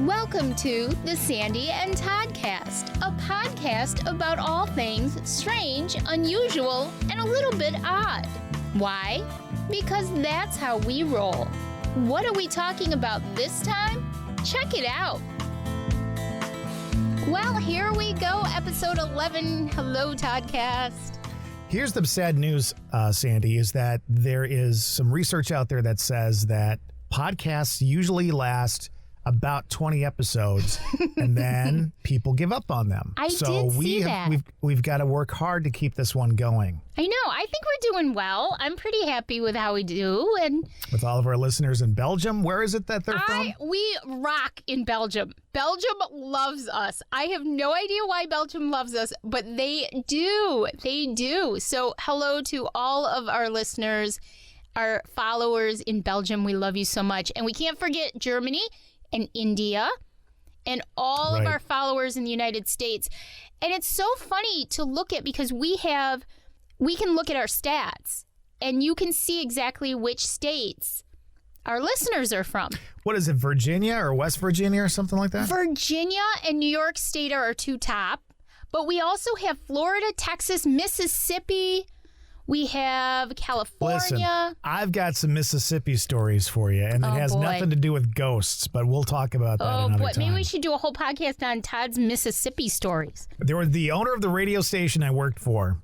Welcome to the Sandy and Toddcast, a podcast about all things strange, unusual, and a little bit odd. Why? Because that's how we roll. What are we talking about this time? Check it out. Well, here we go, episode 11. Hello, Toddcast. Here's the sad news, Sandy, is that there is some research out there that says that podcasts usually last about 20 episodes and then people give up on them. I did see that. We've got to work hard to keep this one going. I know. I think we're doing well. I'm pretty happy with how we do. And with all of our listeners in Belgium, where is it that they're from? We rock in Belgium. Belgium loves us. I have no idea why Belgium loves us, but they do. They do. So hello to all of our listeners, our followers in Belgium. We love you so much. And we can't forget Germany and India and all of our followers in the United States. And it's so funny to look at because we can look at our stats and you can see exactly which states our listeners are from. What is it, Virginia or West Virginia or something like that? Virginia and New York State are our two top, but we also have Florida, Texas, Mississippi. We have California. Listen, I've got some Mississippi stories for you, and it has nothing to do with ghosts, but we'll talk about that another time. Maybe we should do a whole podcast on Todd's Mississippi stories. There was the owner of the radio station I worked for.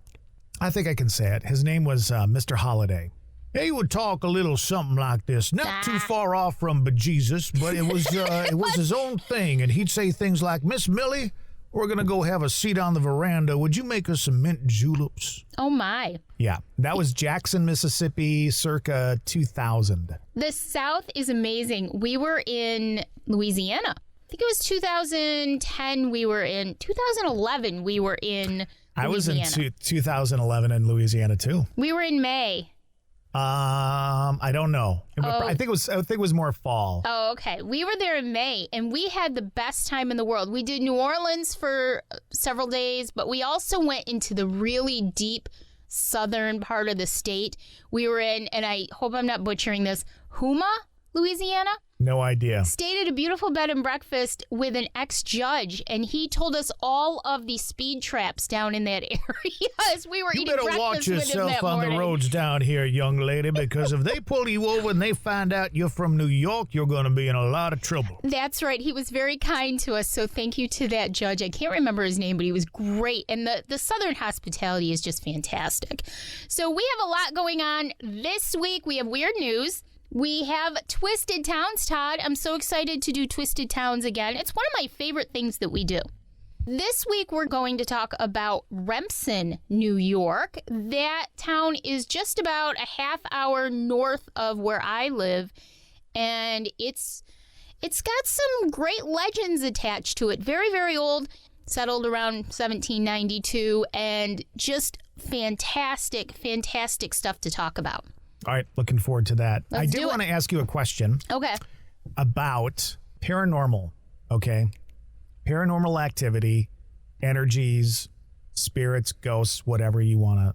I think I can say it. His name was Mr. Holiday. He would talk a little something like this, not too far off from bejesus, but it was his own thing, and he'd say things like, "Miss Millie, we're going to go have a seat on the veranda. Would you make us some mint juleps?" Oh, my. Yeah, that was Jackson, Mississippi, circa 2000. The South is amazing. We were in Louisiana. I think it was 2010 we were in. 2011 we were in Louisiana. I was in 2011 in Louisiana, too. We were in May. I don't know. I think it was more fall. Oh, okay. We were there in May, and we had the best time in the world. We did New Orleans for several days, but we also went into the really deep southern part of the state. We were in, and I hope I'm not butchering this, Houma, Louisiana. No idea. Stayed at a beautiful bed and breakfast with an ex-judge, and he told us all of the speed traps down in that area as we were eating breakfast with him that morning. You better watch yourself on the roads down here, young lady, because if they pull you over and they find out you're from New York, you're going to be in a lot of trouble. That's right. He was very kind to us, so thank you to that judge. I can't remember his name, but he was great, and the southern hospitality is just fantastic. So we have a lot going on this week. We have weird news. We have Twisted Towns, Todd. I'm so excited to do Twisted Towns again. It's one of my favorite things that we do. This week, we're going to talk about Remsen, New York. That town is just about a half hour north of where I live, and it's got some great legends attached to it. Very, very old, settled around 1792, and just fantastic, fantastic stuff to talk about. All right, looking forward to that. I do want to ask you a question. Okay. About paranormal, okay? Paranormal activity, energies, spirits, ghosts, whatever you want to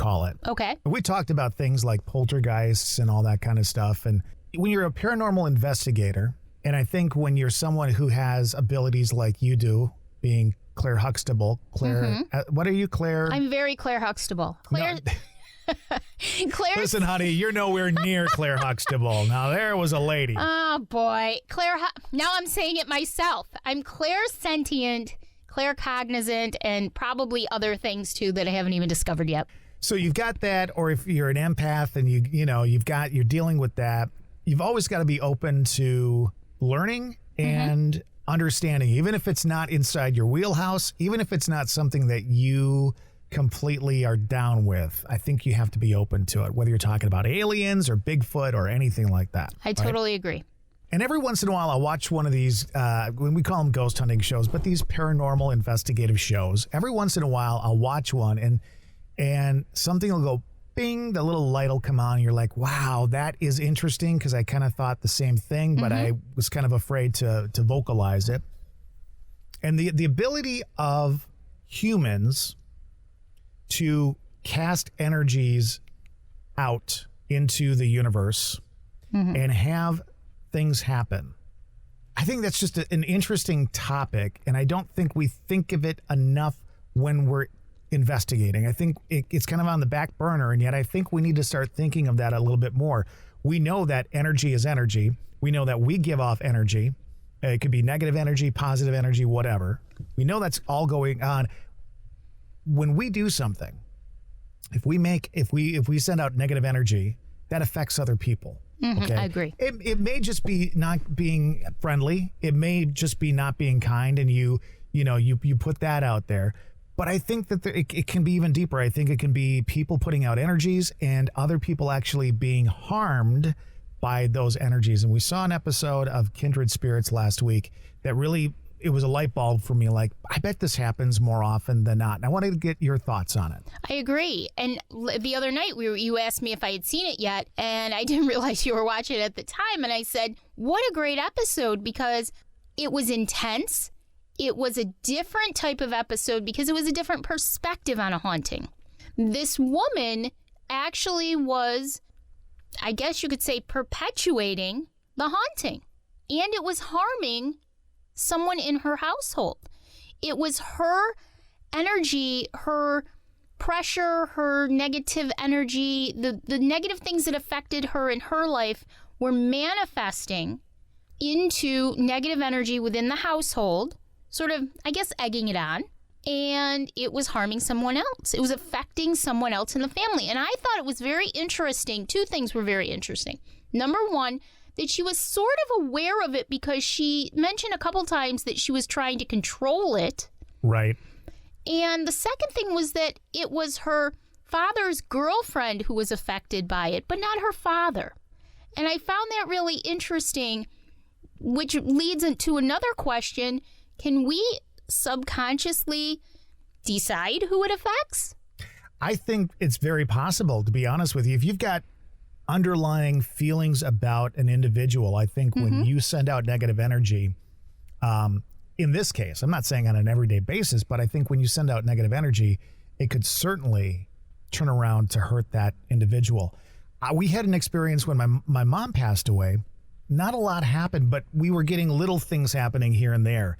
call it. Okay. We talked about things like poltergeists and all that kind of stuff. And when you're a paranormal investigator, and I think when you're someone who has abilities like you do, being Claire Huxtable, what are you, Claire? I'm very Claire Huxtable. Claire... No. Listen, honey, you're nowhere near Claire Huxtable. Now, there was a lady. Oh, boy. Now I'm saying it myself. I'm clairsentient, claircognizant, and probably other things, too, that I haven't even discovered yet. So you've got that, or if you're an empath and you're dealing with that, you've always got to be open to learning and understanding, even if it's not inside your wheelhouse, even if it's not something that you completely are down with. I think you have to be open to it, whether you're talking about aliens or Bigfoot or anything like that. I totally agree. And every once in a while, I'll watch one of these, when we call them ghost hunting shows, but these paranormal investigative shows. Every once in a while, I'll watch one and something will go bing, the little light will come on, and you're like, wow, that is interesting, because I kind of thought the same thing, but I was kind of afraid to vocalize it. And the ability of humans to cast energies out into the universe and have things happen. I think that's just an interesting topic, and I don't think we think of it enough when we're investigating. I think it's kind of on the back burner, and yet I think we need to start thinking of that a little bit more. We know that energy is energy. We know that we give off energy. It could be negative energy, positive energy, whatever. We know that's all going on. When we do something, if we send out negative energy, that affects other people. Okay? I agree. It may just be not being friendly. It may just be not being kind, and you put that out there. But I think that it can be even deeper. I think it can be people putting out energies and other people actually being harmed by those energies. And we saw an episode of Kindred Spirits last week that really, it was a light bulb for me. Like, I bet this happens more often than not. And I wanted to get your thoughts on it. I agree. And the other night, you asked me if I had seen it yet, and I didn't realize you were watching it at the time. And I said, what a great episode, because it was intense. It was a different type of episode because it was a different perspective on a haunting. This woman actually was, I guess you could say, perpetuating the haunting. And it was harming someone in her household. It was her energy, her pressure, her negative energy, the negative things that affected her in her life were manifesting into negative energy within the household, sort of, I guess, egging it on. And it was harming someone else. It was affecting someone else in the family. And I thought it was very interesting. Two things were very interesting. Number one, that she was sort of aware of it because she mentioned a couple times that she was trying to control it. Right. And the second thing was that it was her father's girlfriend who was affected by it, but not her father. And I found that really interesting, which leads into another question. Can we subconsciously decide who it affects? I think it's very possible, to be honest with you. If you've got underlying feelings about an individual, I think when you send out negative energy, in this case, I'm not saying on an everyday basis, but I think when you send out negative energy, it could certainly turn around to hurt that individual. We had an experience when my mom passed away. Not a lot happened, but we were getting little things happening here and there.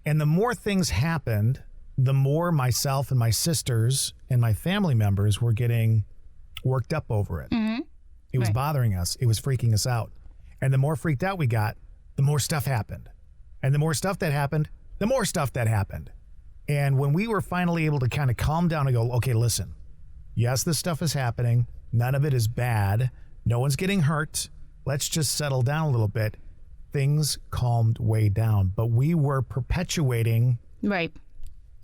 And the more things happened, the more myself and my sisters and my family members were getting worked up over it. It was bothering us. It was freaking us out. And the more freaked out we got, the more stuff happened. And the more stuff that happened, the more stuff that happened. And when we were finally able to kind of calm down and go, okay, listen, yes, this stuff is happening. None of it is bad. No one's getting hurt. Let's just settle down a little bit. Things calmed way down. But we were perpetuating. Right.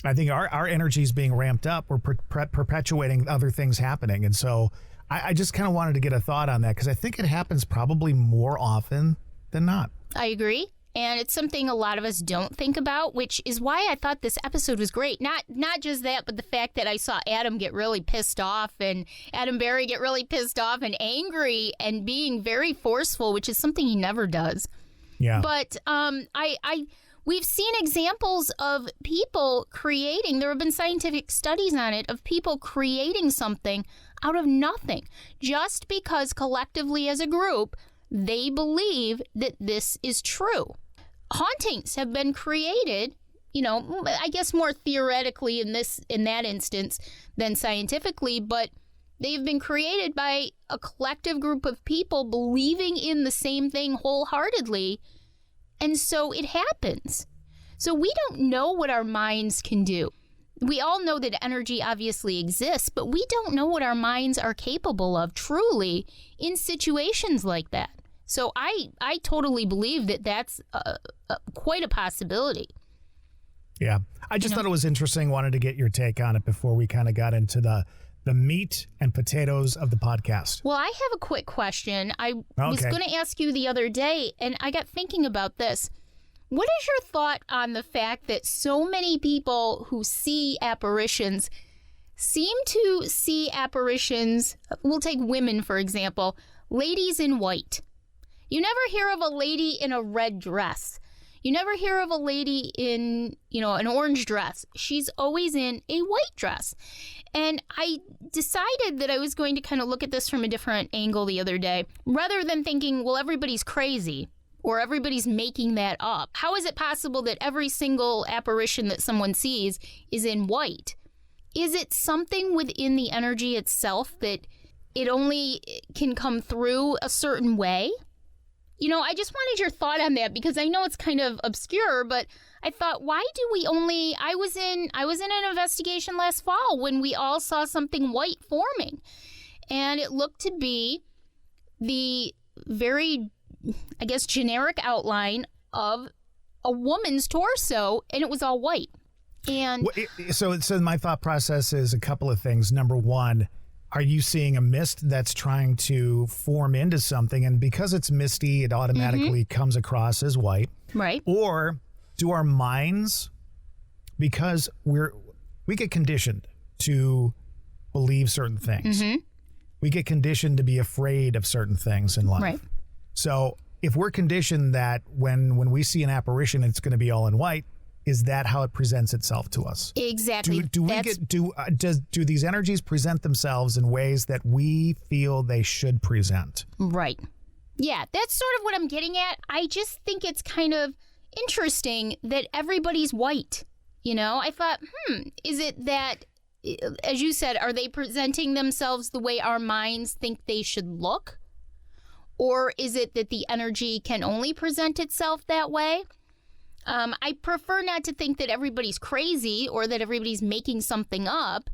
I think our energy is being ramped up. We're perpetuating other things happening. And so I just kind of wanted to get a thought on that because I think it happens probably more often than not. I agree. And it's something a lot of us don't think about, which is why I thought this episode was great. Not just that, but the fact that I saw Adam get really pissed off and Adam Berry get really pissed off and angry and being very forceful, which is something he never does. Yeah. But we've seen examples of people creating, there have been scientific studies on it, of people creating something out of nothing just because collectively as a group, they believe that this is true. Hauntings have been created, I guess more theoretically in that instance than scientifically, but they've been created by a collective group of people believing in the same thing wholeheartedly. And so it happens. So we don't know what our minds can do. We all know that energy obviously exists, but we don't know what our minds are capable of truly in situations like that. So I totally believe that that's quite a possibility. Yeah. I just thought it was interesting. Wanted to get your take on it before we kind of got into the meat and potatoes of the podcast. Well, I have a quick question. I was going to ask you the other day, and I got thinking about this. What is your thought on the fact that so many people who see apparitions seem to see apparitions? We'll take women, for example, ladies in white. You never hear of a lady in a red dress. You never hear of a lady in, an orange dress. She's always in a white dress. And I decided that I was going to kind of look at this from a different angle the other day. Rather than thinking, well, everybody's crazy, or everybody's making that up. How is it possible that every single apparition that someone sees is in white? Is it something within the energy itself that it only can come through a certain way? You know, I just wanted your thought on that because I know it's kind of obscure, but I thought, why do we only... I was in an investigation last fall when we all saw something white forming, and it looked to be the very, I guess, generic outline of a woman's torso, and it was all white. And so my thought process is a couple of things. Number one, are you seeing a mist that's trying to form into something? And because it's misty, it automatically comes across as white. Right. Or do our minds, because we get conditioned to believe certain things. We get conditioned to be afraid of certain things in life. Right. So if we're conditioned that when we see an apparition, it's going to be all in white, is that how it presents itself to us? Exactly. Do these energies present themselves in ways that we feel they should present? Right. Yeah, that's sort of what I'm getting at. I just think it's kind of interesting that everybody's white. You know, I thought, is it that, as you said, are they presenting themselves the way our minds think they should look? Or is it that the energy can only present itself that way? I prefer not to think that everybody's crazy or that everybody's making something up.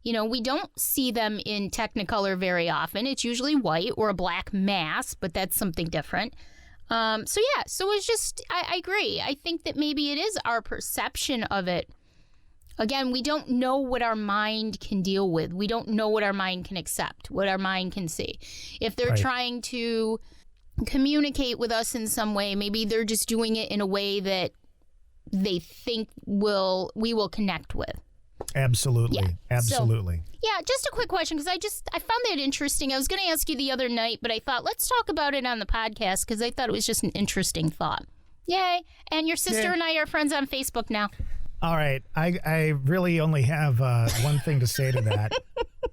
You know, we don't see them in Technicolor very often. It's usually white or a black mass, but that's something different. So it's just, I agree. I think that maybe it is our perception of it. Again, we don't know what our mind can deal with. We don't know what our mind can accept, what our mind can see. If they're trying to communicate with us in some way, maybe they're just doing it in a way that they think we will connect with. Absolutely. Yeah. Absolutely. So, yeah, just a quick question, because I found that interesting. I was going to ask you the other night, but I thought, let's talk about it on the podcast, because I thought it was just an interesting thought. Yay. And your sister and I are friends on Facebook now. All right. I really only have one thing to say to that.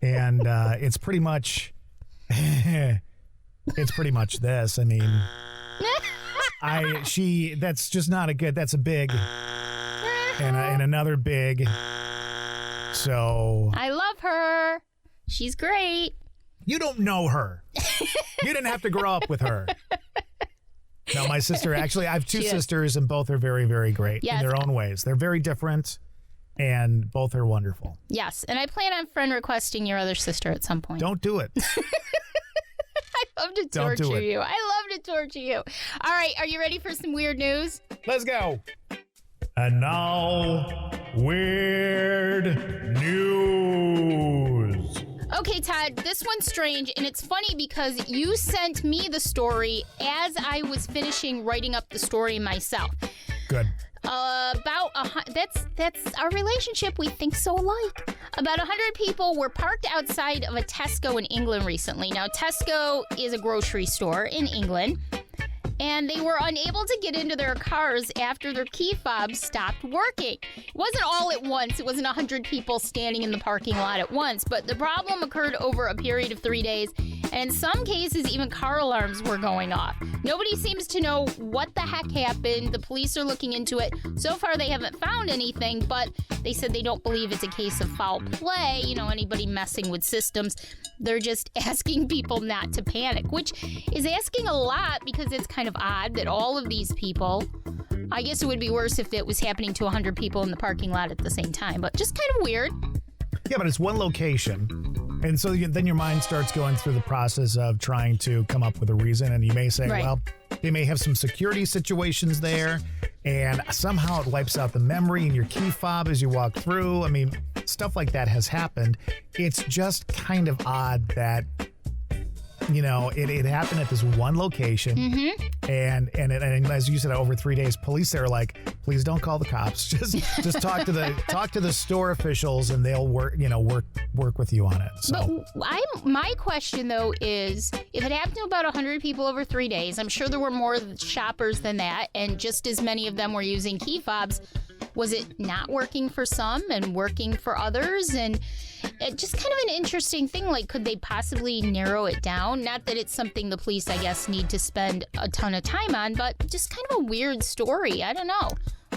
And it's pretty much this. I mean, that's just not a good, that's a big and another big. So I love her. She's great. You don't know her. You didn't have to grow up with her. No, my sister, actually, I have two sisters, and both are very, very great in their own ways. They're very different, and both are wonderful. Yes, and I plan on friend requesting your other sister at some point. Don't do it. I love to torture you. I love to torture you. All right, are you ready for some weird news? Let's go. And now, weird news. Okay, Todd, this one's strange, and it's funny because you sent me the story as I was finishing writing up the story myself. Good. That's our relationship. We think so alike. About 100 people were parked outside of a Tesco in England recently. Now, Tesco is a grocery store in England, and they were unable to get into their cars after their key fobs stopped working. It wasn't all at once. It wasn't 100 people standing in the parking lot at once, but the problem occurred over a period of 3 days, and in some cases, even car alarms were going off. Nobody seems to know what the heck happened. The police are looking into it. So far, they haven't found anything, but they said they don't believe it's a case of foul play, anybody messing with systems. They're just asking people not to panic, which is asking a lot because it's kind of odd that all of these people, I guess it would be worse if it was happening to 100 people in the parking lot at the same time, but just kind of weird. Yeah, but it's one location. And so then your mind starts going through the process of trying to come up with a reason. And you may say, well, they may have some security situations there, and somehow it wipes out the memory in your key fob as you walk through. I mean, stuff like that has happened. It's just kind of odd that, it happened at this one location. Mm-hmm. And as you said, over 3 days, police there are like, please don't call the cops. Just talk to the store officials, and they'll work with you on it. So my question though is, if it happened to about 100 people over 3 days, I'm sure there were more shoppers than that, and just as many of them were using key fobs. Was it not working for some and working for others? And just kind of an interesting thing. Like, could they possibly narrow it down? Not that it's something the police, I guess, need to spend a ton of time on, but just kind of a weird story. I don't know.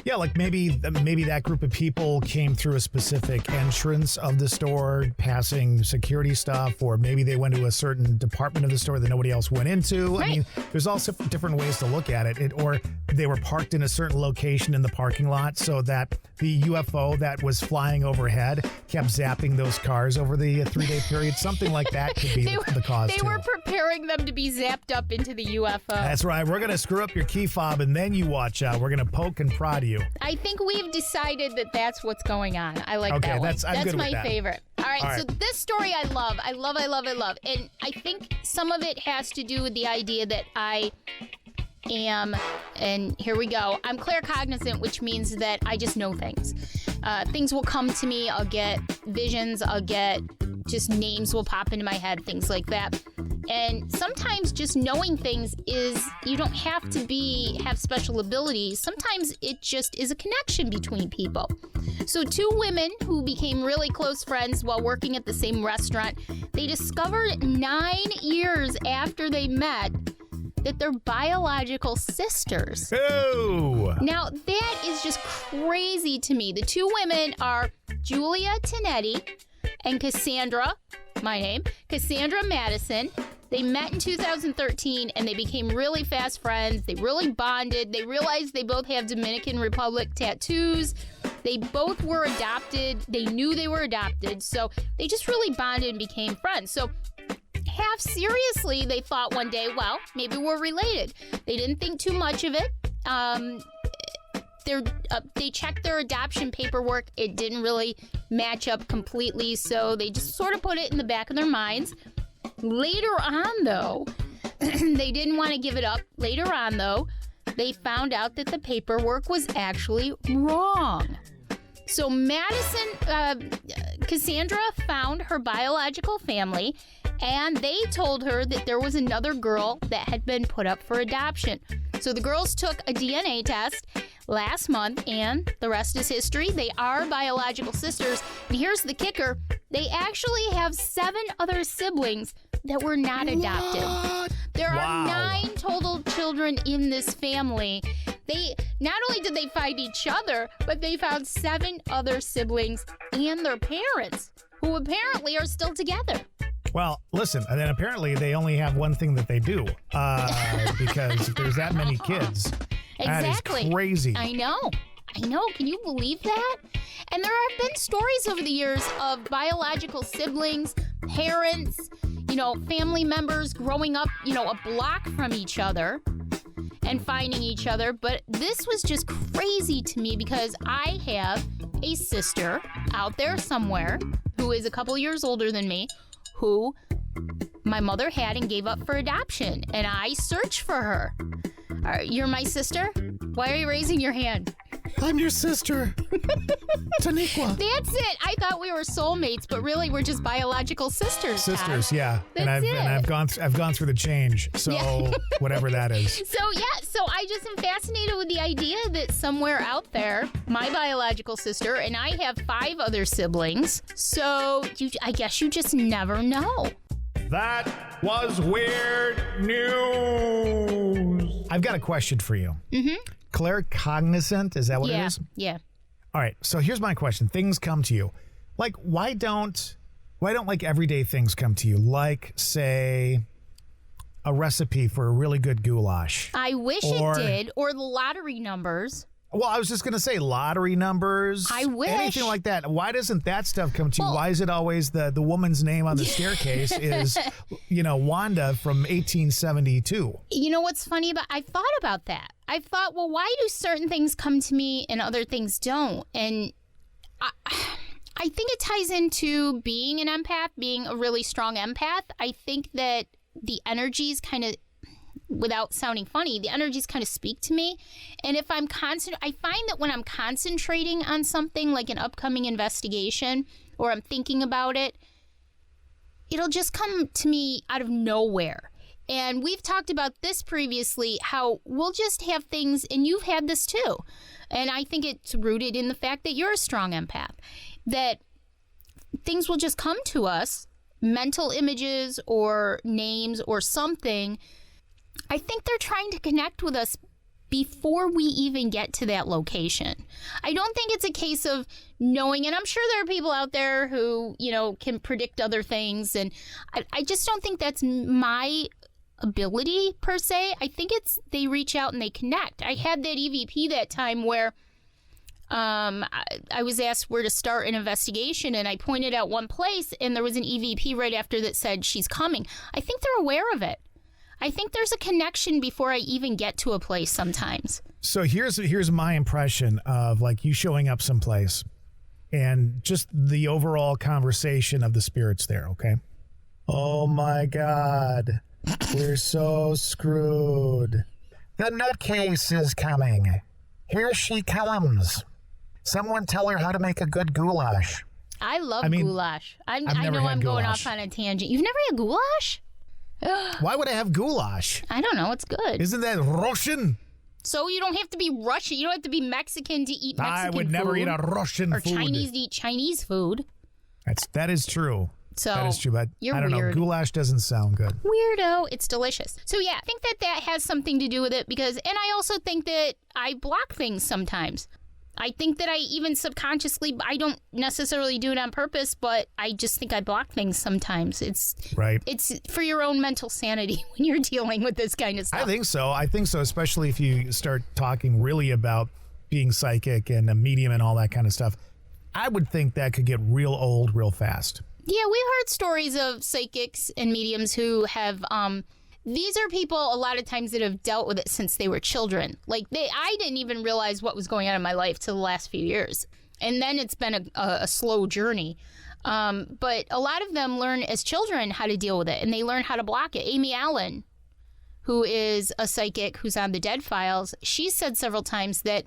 Yeah, like maybe that group of people came through a specific entrance of the store, passing security stuff, or maybe they went to a certain department of the store that nobody else went into. Right. I mean, there's all different ways to look at it. Or they were parked in a certain location in the parking lot so that the UFO that was flying overhead kept zapping those cars over the 3-day period. Something like that could be the cause, They were preparing them to be zapped up into the UFO. That's right. We're going to screw up your key fob, and then you watch out. We're going to poke and prod you. I think we've decided that that's what's going on. I like that one. I'm good my with that. favorite. All right, so this story I love. And I think some of it has to do with the idea that I am, and here we go, I'm claircognizant, which means that I just know things. Things will come to me. I'll get visions. I'll get just names will pop into my head, things like that. And sometimes just knowing things is, you don't have to have special abilities. Sometimes it just is a connection between people. So 2 women who became really close friends while working at the same restaurant, they discovered 9 years after they met that they're biological sisters. Oh! Now, that is just crazy to me. The 2 women are Julia Tinetti and Cassandra, my name, Cassandra Madison. They met in 2013, and they became really fast friends. They really bonded. They realized they both have Dominican Republic tattoos. They both were adopted. They knew they were adopted, so they just really bonded and became friends. So half seriously, they thought one day, well, maybe we're related. They didn't think too much of it. They checked their adoption paperwork. It didn't really match up completely, so they just sort of put it in the back of their minds. Later on, though, they didn't want to give it up. Later on, though, they found out that the paperwork was actually wrong. So Cassandra found her biological family, and they told her that there was another girl that had been put up for adoption. So the girls took a DNA test last month, and the rest is history. They are biological sisters. And here's the kicker. They actually have 7 other siblings that were not adopted. What? There Wow. are 9 total children in this family. They not only did they find each other, but they found 7 other siblings and their parents, who apparently are still together. Well, listen, and then apparently they only have one thing that they do, because if there's that many kids, Exactly. that is crazy. I know. Can you believe that? And there have been stories over the years of biological siblings, parents, family members growing up, a block from each other and finding each other. But this was just crazy to me because I have a sister out there somewhere who is a couple years older than me, who my mother had and gave up for adoption. And I searched for her. You're my sister? Why are you raising your hand? I'm your sister, Taniqua. That's it. I thought we were soulmates, but really we're just biological sisters. Todd. Yeah. That's it. I've gone through the change. So Yeah. whatever that is. So I just am fascinated with the idea that somewhere out there, my biological sister, and I have 5 other siblings. So I guess you just never know. That was weird news. I've got a question for you. Mm-hmm. Claircognizant, is that what it is? Yeah. All right, so here's my question. Things come to you. Like, why don't like everyday things come to you? Like, say, a recipe for a really good goulash. I wish it did, or the lottery numbers. Well, I was just going to say lottery numbers. I wish. Anything like that. Why doesn't that stuff come to you? Well, Why is it always the woman's name on the staircase is, Wanda from 1872? You know what's funny I thought about that. I thought, well, why do certain things come to me and other things don't? And I think it ties into being an empath, being a really strong empath. I think that the energies kind of, without sounding funny, the energies kind of speak to me. And if I find that when I'm concentrating on something like an upcoming investigation or I'm thinking about it, it'll just come to me out of nowhere. And we've talked about this previously, how we'll just have things, and you've had this too. And I think it's rooted in the fact that you're a strong empath, that things will just come to us, mental images or names or something. I think they're trying to connect with us before we even get to that location. I don't think it's a case of knowing, and I'm sure there are people out there who, can predict other things, and I just don't think that's my ability per se. I think it's they reach out and they connect. I had that EVP that time where I was asked where to start an investigation, and I pointed out one place, and there was an EVP right after that said she's coming. I think they're aware of it. I think there's a connection before I even get to a place sometimes. So here's my impression of like you showing up someplace and just the overall conversation of the spirits there, okay? Oh my God, we're so screwed. The nutcase is coming. Here she comes. Someone tell her how to make a good goulash. I love goulash. I know I'm going off on a tangent. You've never had goulash? Why would I have goulash? I don't know. It's good. Isn't that Russian? So you don't have to be Russian. You don't have to be Mexican to eat Mexican food. I would never eat a Russian or food. Or Chinese to eat Chinese food. That is true. So that is true, but I don't weird. know. Goulash doesn't sound good. Weirdo. It's delicious. So yeah, I think that has something to do with it and I also think that I block things sometimes. I think that I even subconsciously, I don't necessarily do it on purpose, but I just think I block things sometimes. It's for your own mental sanity when you're dealing with this kind of stuff. I think so, especially if you start talking really about being psychic and a medium and all that kind of stuff. I would think that could get real old real fast. Yeah, we've heard stories of psychics and mediums who have these are people a lot of times that have dealt with it since they were children. Like I didn't even realize what was going on in my life till the last few years. And then it's been a slow journey. But a lot of them learn as children how to deal with it, and they learn how to block it. Amy Allen, who is a psychic who's on the Dead Files, she said several times that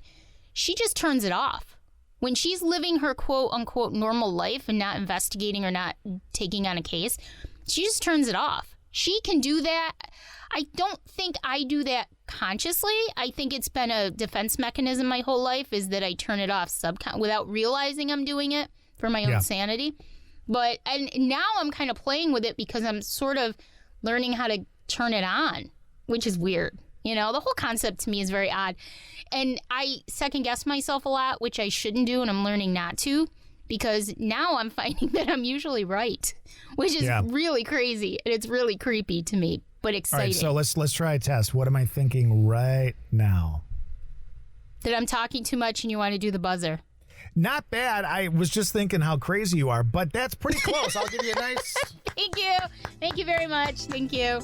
she just turns it off. When she's living her quote-unquote normal life and not investigating or not taking on a case, she just turns it off. She can do that. I don't think I do that consciously. I think it's been a defense mechanism my whole life is that I turn it off without realizing I'm doing it for my own sanity. And now I'm kind of playing with it because I'm sort of learning how to turn it on, which is weird. The whole concept to me is very odd. And I second guess myself a lot, which I shouldn't do, and I'm learning not to. Because now I'm finding that I'm usually right, which is really crazy, and it's really creepy to me, but exciting. All right, so let's try a test. What am I thinking right now? That I'm talking too much and you want to do the buzzer. Not bad. I was just thinking how crazy you are, but that's pretty close. I'll give you a nice... Thank you. Thank you very much. Thank you.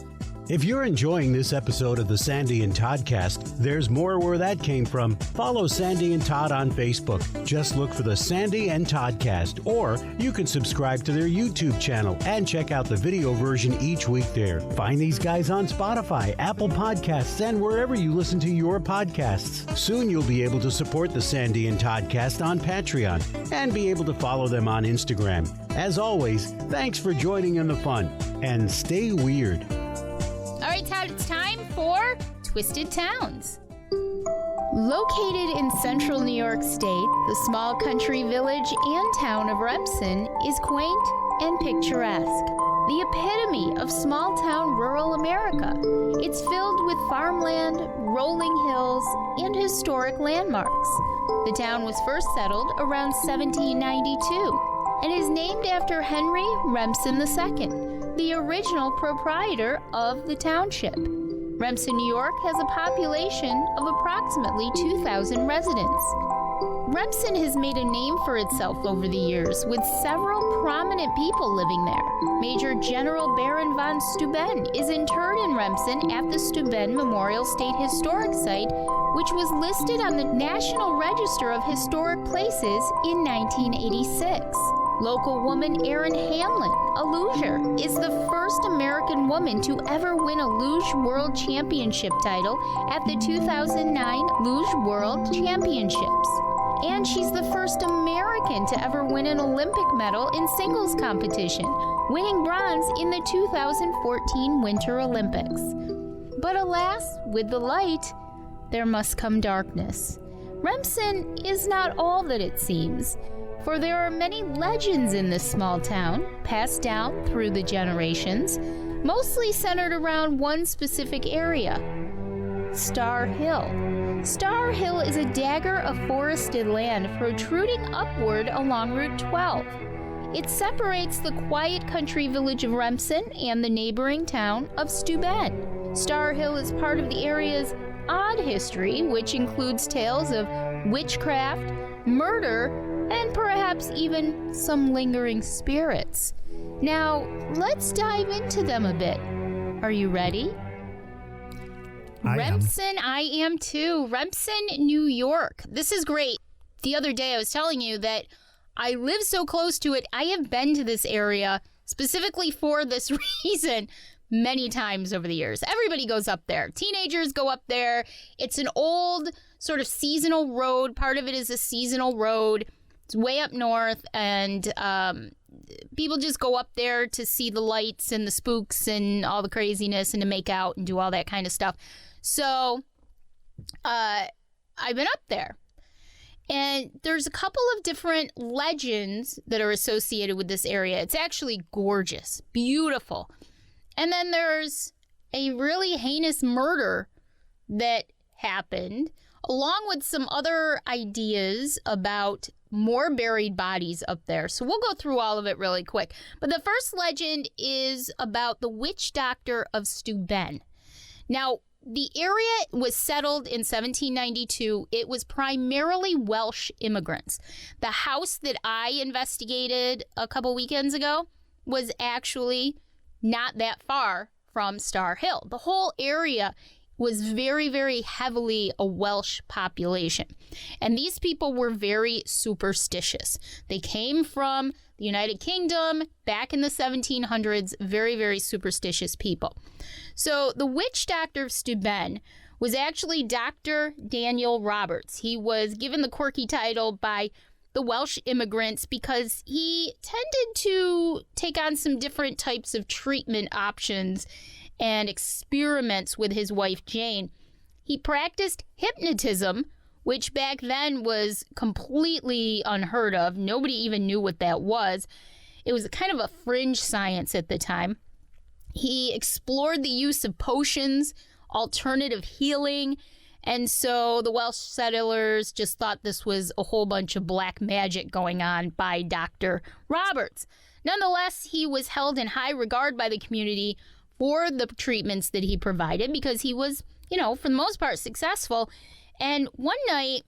If you're enjoying this episode of the Sandy and Toddcast, there's more where that came from. Follow Sandy and Todd on Facebook. Just look for the Sandy and Toddcast, or you can subscribe to their YouTube channel and check out the video version each week there. Find these guys on Spotify, Apple Podcasts, and wherever you listen to your podcasts. Soon you'll be able to support the Sandy and Toddcast on Patreon and be able to follow them on Instagram. As always, thanks for joining in the fun, and stay weird. All right, Todd, it's time for Twisted Towns. Located in central New York State, the small country village and town of Remsen is quaint and picturesque. The epitome of small-town rural America. It's filled with farmland, rolling hills, and historic landmarks. The town was first settled around 1792 and is named after Henry Remsen II, the original proprietor of the township. Remsen, New York has a population of approximately 2,000 residents. Remsen has made a name for itself over the years, with several prominent people living there. Major General Baron von Steuben is interred in Remsen at the Steuben Memorial State Historic Site, which was listed on the National Register of Historic Places in 1986. Local woman Erin Hamlin, a luger, is the first American woman to ever win a luge world championship title at the 2009 Luge World Championships. And she's the first American to ever win an Olympic medal in singles competition, winning bronze in the 2014 Winter Olympics. But alas, with the light, there must come darkness. Remsen is not all that it seems. For there are many legends in this small town, passed down through the generations, mostly centered around one specific area, Star Hill. Star Hill is a dagger of forested land protruding upward along Route 12. It separates the quiet country village of Remsen and the neighboring town of Steuben. Star Hill is part of the area's odd history, which includes tales of witchcraft, murder, and perhaps even some lingering spirits. Now, let's dive into them a bit. Are you ready? Remsen, I am too. Remsen, New York. This is great. The other day I was telling you that I live so close to it. I have been to this area specifically for this reason many times over the years. Everybody goes up there. Teenagers go up there. It's an old sort of seasonal road. Part of it is a seasonal road. It's way up north, and people just go up there to see the lights and the spooks and all the craziness and to make out and do all that kind of stuff. So I've been up there. And there's a couple of different legends that are associated with this area. It's actually gorgeous, beautiful. And then there's a really heinous murder that happened, along with some other ideas about more buried bodies up there. So we'll go through all of it really quick. But the first legend is about the witch doctor of Steuben. Now, the area was settled in 1792. It was primarily Welsh immigrants. The house that I investigated a couple weekends ago was actually not that far from Star Hill. The whole area was very, very heavily a Welsh population. And these people were very superstitious. They came from the United Kingdom back in the 1700s, very, very superstitious people. So the witch doctor of Steuben was actually Dr. Daniel Roberts. He was given the quirky title by the Welsh immigrants because he tended to take on some different types of treatment options and experiments with his wife Jane. He practiced hypnotism, which back then was completely unheard of. Nobody even knew what that was. It was kind of a fringe science at the time. He explored the use of potions, alternative healing, and so the Welsh settlers just thought this was a whole bunch of black magic going on by Dr. Roberts. Nonetheless, he was held in high regard by the community for the treatments that he provided because he was, for the most part, successful. And one night,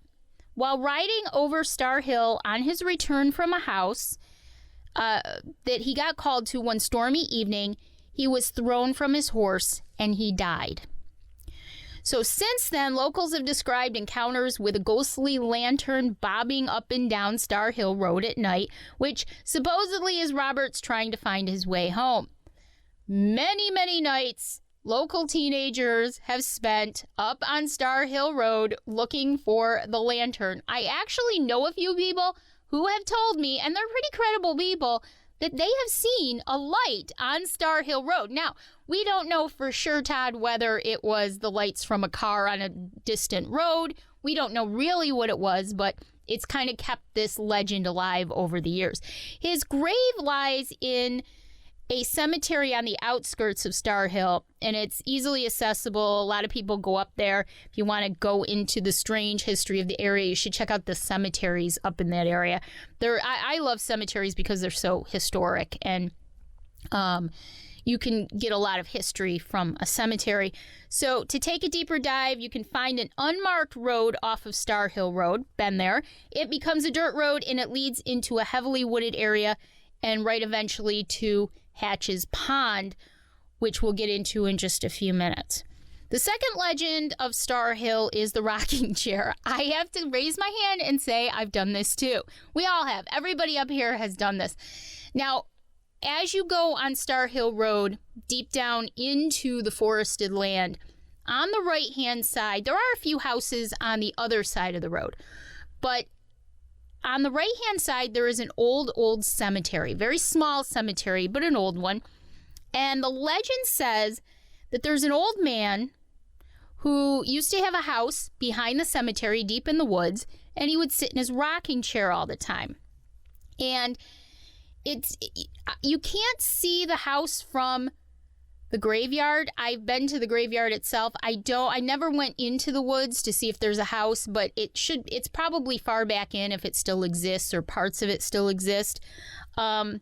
while riding over Star Hill on his return from a house that he got called to one stormy evening, he was thrown from his horse and he died. So since then, locals have described encounters with a ghostly lantern bobbing up and down Star Hill Road at night, which supposedly is Roberts trying to find his way home. Many, many nights, local teenagers have spent up on Star Hill Road looking for the lantern. I actually know a few people who have told me, and they're pretty credible people, that they have seen a light on Star Hill Road. Now, we don't know for sure, Todd, whether it was the lights from a car on a distant road. We don't know really what it was, but it's kind of kept this legend alive over the years. His grave lies in a cemetery on the outskirts of Star Hill, and it's easily accessible. A lot of people go up there. If you want to go into the strange history of the area, you should check out the cemeteries up in that area. I love cemeteries because they're so historic, and you can get a lot of history from a cemetery. So to take a deeper dive, you can find an unmarked road off of Star Hill Road. Been there. It becomes a dirt road, and it leads into a heavily wooded area and right eventually to Hatch's Pond, which we'll get into in just a few minutes. The second legend of Star Hill is the rocking chair. I have to raise my hand and say I've done this too. We all have. Everybody up here has done this. Now, as you go on Star Hill Road, deep down into the forested land, on the right-hand side, there are a few houses on the other side of the road, but on the right-hand side, there is an old cemetery, very small cemetery, but an old one. And the legend says that there's an old man who used to have a house behind the cemetery deep in the woods, and he would sit in his rocking chair all the time. And you can't see the house from the graveyard. I've been to the graveyard itself. I never went into the woods to see if there's a house, but it's probably far back in if it still exists or parts of it still exist. When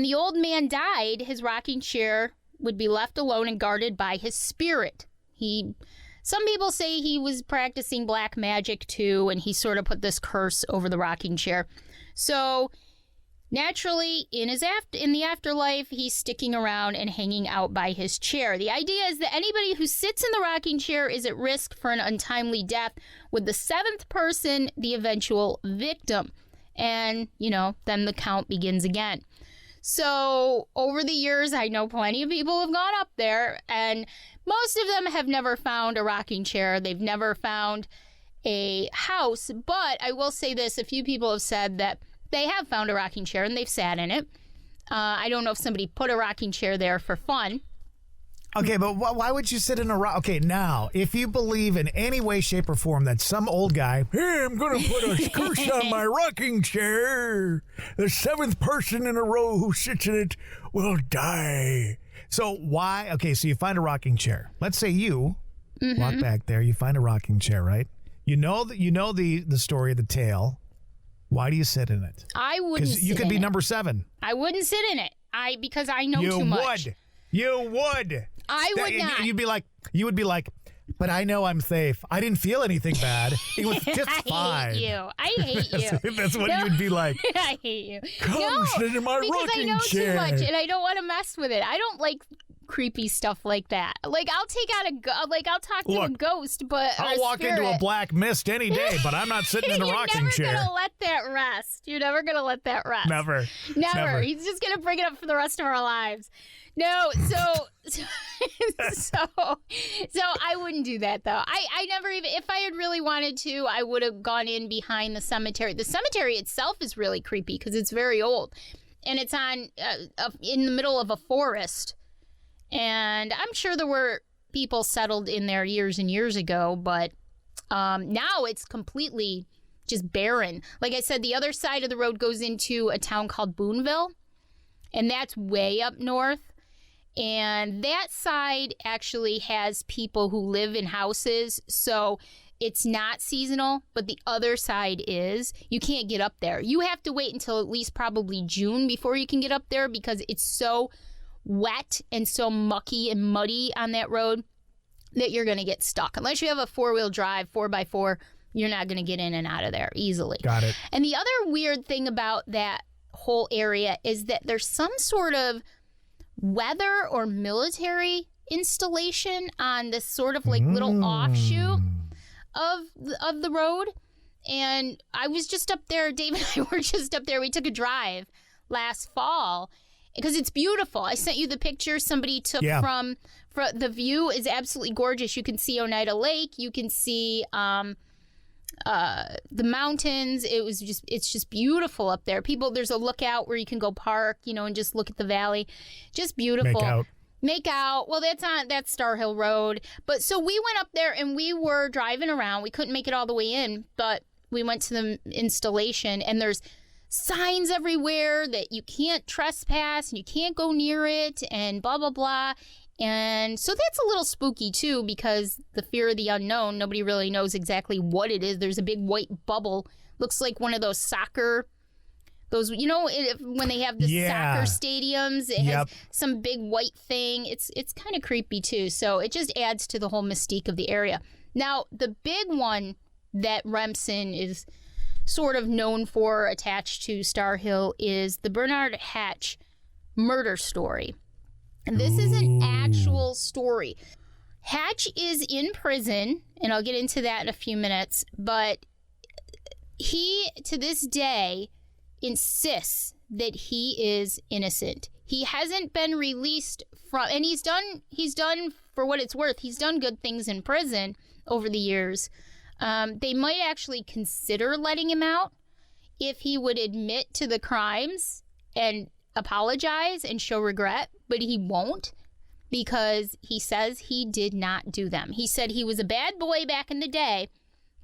the old man died, his rocking chair would be left alone and guarded by his spirit. Some people say he was practicing black magic too, and he sort of put this curse over the rocking chair. So naturally, in the afterlife, he's sticking around and hanging out by his chair. The idea is that anybody who sits in the rocking chair is at risk for an untimely death, with the seventh person the eventual victim. And, then the count begins again. So over the years, I know plenty of people have gone up there, and most of them have never found a rocking chair. They've never found a house. But I will say this, a few people have said that they have found a rocking chair and they've sat in it. I don't know if somebody put a rocking chair there for fun. Okay, but why would you sit in a Okay, now, if you believe in any way, shape, or form that some old guy, hey, I'm going to put a curse on my rocking chair. The seventh person in a row who sits in it will die. So why? Okay, so you find a rocking chair. Let's say you walk back there, you find a rocking chair, right? You know the story, the tale. Why do you sit in it? I wouldn't sit in it. You could be number 7. I wouldn't sit in it. Because I know too much. You would. I would not. You would be like, but I know I'm safe. I didn't feel anything bad. It was just fine. I hate you. That's what you would be like. I hate you. Come sit in my rocking chair. Because I know too much, and I don't want to mess with it. I don't like creepy stuff like that. Like, I'll talk to a ghost, but I'll walk into a black mist any day, but I'm not sitting in a rocking chair. You're never gonna let that rest. You're never gonna let that rest. Never. He's just gonna bring it up for the rest of our lives. No, so I wouldn't do that though. I never even, if I had really wanted to, I would have gone in behind the cemetery. The cemetery itself is really creepy because it's very old, and it's in the middle of a forest. And I'm sure there were people settled in there years and years ago, but now it's completely just barren. Like I said, the other side of the road goes into a town called Boonville, and that's way up north. And that side actually has people who live in houses, so it's not seasonal, but the other side is. You can't get up there. You have to wait until at least probably June before you can get up there because it's so wet and so mucky and muddy on that road that you're going to get stuck. Unless you have a 4-wheel drive, 4x4, you're not going to get in and out of there easily. Got it. And the other weird thing about that whole area is that there's some sort of weather or military installation on this sort of like little offshoot of the road. And I was just up there, Dave and I were just up there. We took a drive last fall because it's beautiful. I sent you the picture somebody took from the view is absolutely gorgeous. You can see Oneida Lake. You can see the mountains. It's just beautiful up there. There's a lookout where you can go park, and just look at the valley. Just beautiful. Make out. Well, that's Star Hill Road. But so we went up there and we were driving around. We couldn't make it all the way in, but we went to the installation, and there's signs everywhere that you can't trespass and you can't go near it and blah, blah, blah. And so that's a little spooky, too, because the fear of the unknown, nobody really knows exactly what it is. There's a big white bubble. Looks like one of those soccer, when they have the soccer stadiums, it has some big white thing. It's kind of creepy, too. So it just adds to the whole mystique of the area. Now, the big one that Remsen is sort of known for attached to Star Hill is the Bernard Hatch murder story. And this is an actual story. Hatch is in prison, and I'll get into that in a few minutes, but he, to this day, insists that he is innocent. He hasn't been released from, and he's done, for what it's worth, he's done good things in prison over the years. They might actually consider letting him out if he would admit to the crimes and apologize and show regret, but he won't because he says he did not do them. He said he was a bad boy back in the day,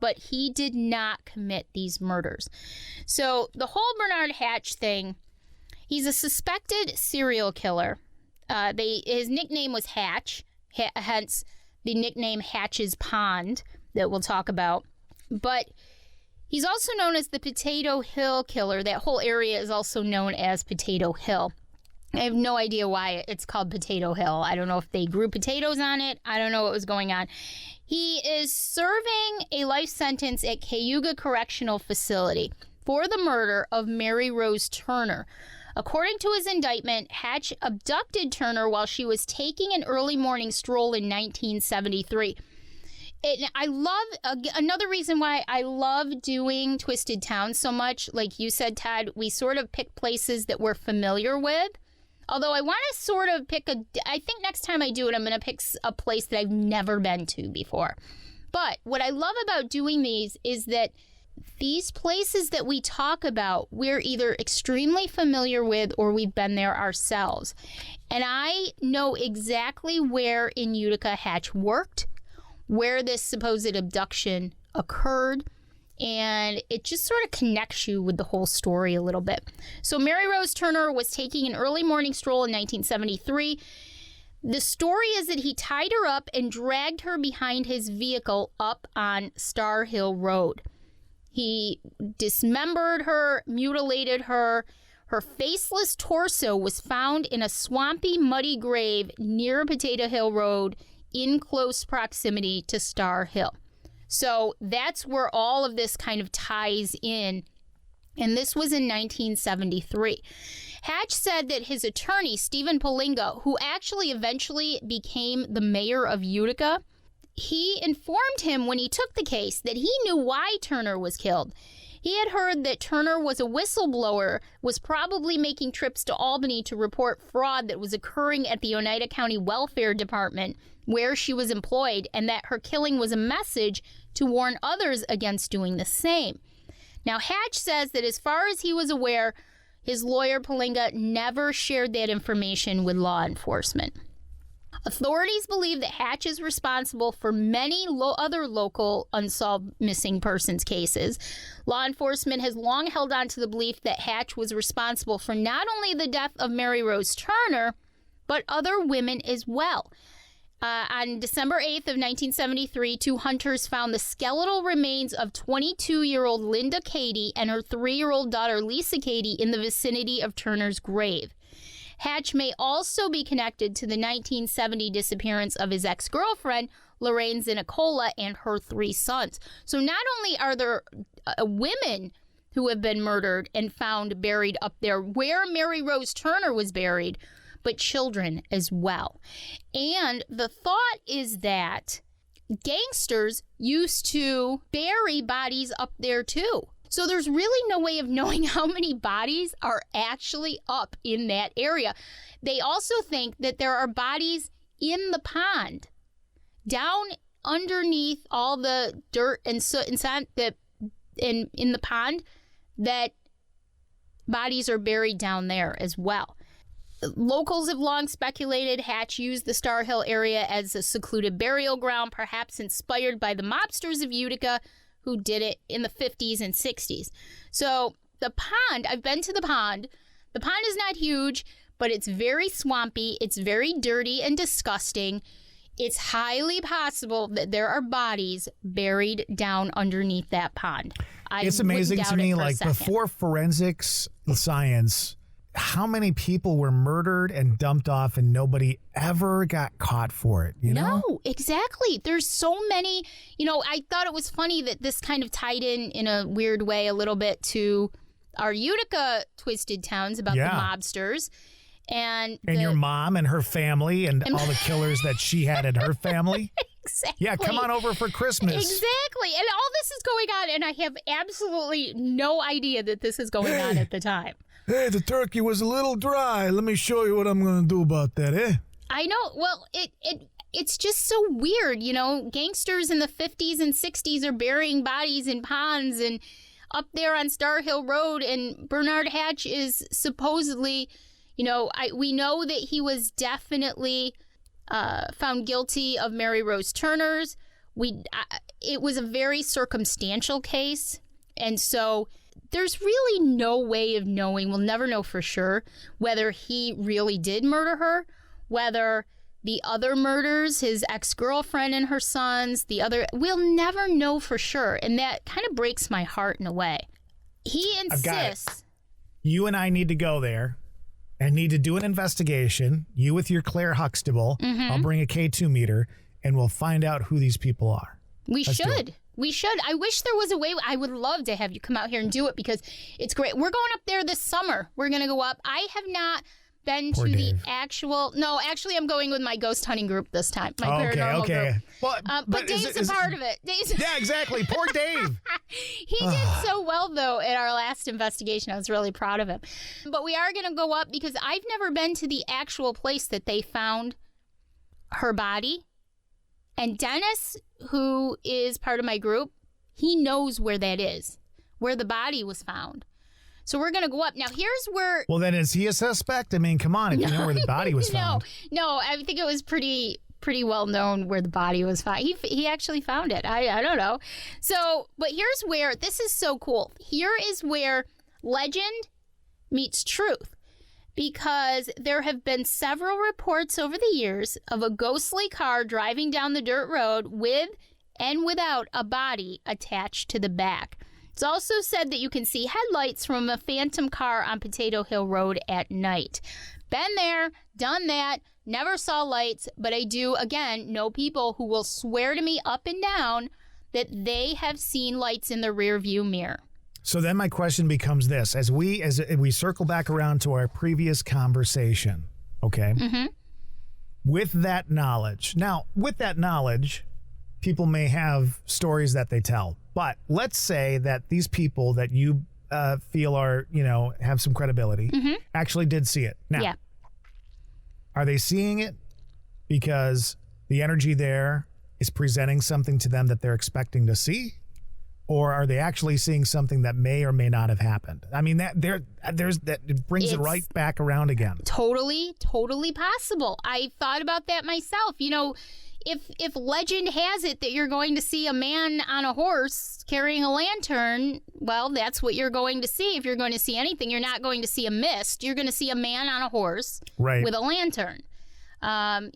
but he did not commit these murders. So the whole Bernard Hatch thing, he's a suspected serial killer. His nickname was Hatch, hence the nickname Hatch's Pond that we'll talk about. But he's also known as the Potato Hill Killer. That whole area is also known as Potato Hill. I have no idea why it's called Potato Hill. I don't know if they grew potatoes on it. I don't know what was going on. He is serving a life sentence at Cayuga Correctional Facility for the murder of Mary Rose Turner. According to his indictment, Hatch abducted Turner while she was taking an early morning stroll in 1973. And I love, another reason why I love doing Twisted Towns so much, like you said, Todd, we sort of pick places that we're familiar with. Although I want to sort of I think next time I do it, I'm going to pick a place that I've never been to before. But what I love about doing these is that these places that we talk about, we're either extremely familiar with or we've been there ourselves. And I know exactly where in Utica Hatch worked, where this supposed abduction occurred, and it just sort of connects you with the whole story a little bit. So Mary Rose Turner was taking an early morning stroll in 1973. The story is that he tied her up and dragged her behind his vehicle up on Star Hill Road. He dismembered her, mutilated her. Her faceless torso was found in a swampy, muddy grave near Potato Hill Road in close proximity to Star Hill. So that's where all of this kind of ties in. And this was in 1973. Hatch said that his attorney, Stephen Polinga, who actually eventually became the mayor of Utica, he informed him when he took the case that he knew why Turner was killed. He had heard that Turner was a whistleblower, was probably making trips to Albany to report fraud that was occurring at the Oneida County Welfare Department, where she was employed, and that her killing was a message to warn others against doing the same. Now, Hatch says that as far as he was aware, his lawyer, Polinga, never shared that information with law enforcement. Authorities believe that Hatch is responsible for many other local unsolved missing persons cases. Law enforcement has long held on to the belief that Hatch was responsible for not only the death of Mary Rose Turner, but other women as well. On December 8th of 1973, two hunters found the skeletal remains of 22-year-old Linda Cady and her 3-year-old daughter Lisa Cady in the vicinity of Turner's grave. Hatch may also be connected to the 1970 disappearance of his ex-girlfriend, Lorraine Zinicola, and her 3 sons. So not only are there women who have been murdered and found buried up there where Mary Rose Turner was buried, but children as well. And the thought is that gangsters used to bury bodies up there too. So there's really no way of knowing how many bodies are actually up in that area. They also think that there are bodies in the pond, down underneath all the dirt and soot and sand that in the pond, that bodies are buried down there as well. Locals have long speculated Hatch used the Star Hill area as a secluded burial ground, perhaps inspired by the mobsters of Utica who did it in the 50s and 60s. So the pond, I've been to the pond. The pond is not huge, but it's very swampy. It's very dirty and disgusting. It's highly possible that there are bodies buried down underneath that pond. It's amazing to me, like before forensics science, how many people were murdered and dumped off and nobody ever got caught for it, you know? No, exactly. There's so many, I thought it was funny that this kind of tied in a weird way a little bit to our Utica Twisted Towns about the mobsters. And your mom and her family and all the killers that she had in her family. Exactly. Yeah, come on over for Christmas. Exactly. And all this is going on, and I have absolutely no idea that this is going on at the time. Hey, the turkey was a little dry. Let me show you what I'm going to do about that, eh? I know. Well, it's just so weird, Gangsters in the 50s and 60s are burying bodies in ponds and up there on Star Hill Road, and Bernard Hatch is supposedly, we know that he was definitely found guilty of Mary Rose Turner's. it was a very circumstantial case. And so there's really no way of knowing, we'll never know for sure, whether he really did murder her, whether the other murders, his ex-girlfriend and her sons, we'll never know for sure. And that kind of breaks my heart in a way. He insists. You and I need to go there and need to do an investigation. You with your Claire Huxtable. I'll bring a K2 meter and we'll find out who these people are. We should. I wish there was a way. I would love to have you come out here and do it because it's great. We're going up there this summer. We're going to go up. I have not been Poor to Dave. the actual. No, actually, I'm going with my ghost hunting group this time. My paranormal group. Well, but Dave's a part of it. Yeah, exactly. Poor Dave. He did so well, though, at our last investigation. I was really proud of him. But we are going to go up because I've never been to the actual place that they found her body. And Dennis, who is part of my group, he knows where that is, where the body was found. So we're going to go up. Now, here's where... Well, then is he a suspect? I mean, come on, if you know where the body was found. No, I think it was pretty well known where the body was found. He actually found it. I don't know. So, but here's where... This is so cool. Here is where legend meets truth. Because there have been several reports over the years of a ghostly car driving down the dirt road with and without a body attached to the back. It's also said that you can see headlights from a phantom car on Potato Hill Road at night. Been there, done that, never saw lights, but I do, again, know people who will swear to me up and down that they have seen lights in the rearview mirror. So then my question becomes this. As we circle back around to our previous conversation, okay? Mm-hmm. With that knowledge. Now, with that knowledge, people may have stories that they tell. But let's say that these people that you feel are, have some credibility actually did see it. Now, are they seeing it because the energy there is presenting something to them that they're expecting to see? Or are they actually seeing something that may or may not have happened? I mean, it brings it right back around again. Totally possible. I thought about that myself. If legend has it that you're going to see a man on a horse carrying a lantern, well, that's what you're going to see. If you're going to see anything, you're not going to see a mist. You're going to see a man on a horse with a lantern. And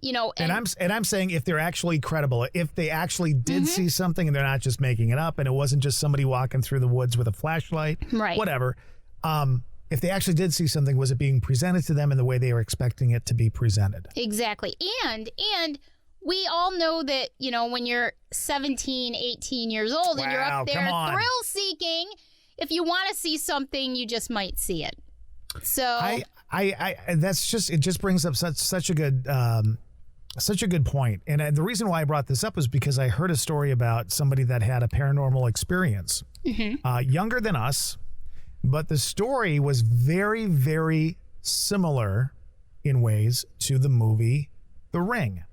I'm saying if they're actually credible, if they actually did see something and they're not just making it up and it wasn't just somebody walking through the woods with a flashlight, whatever. If they actually did see something, was it being presented to them in the way they were expecting it to be presented? Exactly. And we all know that, when you're 17, 18 years old and you're up there thrill seeking, if you want to see something, you just might see it. So it just brings up such a good point. And the reason why I brought this up is because I heard a story about somebody that had a paranormal experience, younger than us, but the story was very, very similar in ways to the movie The Ring.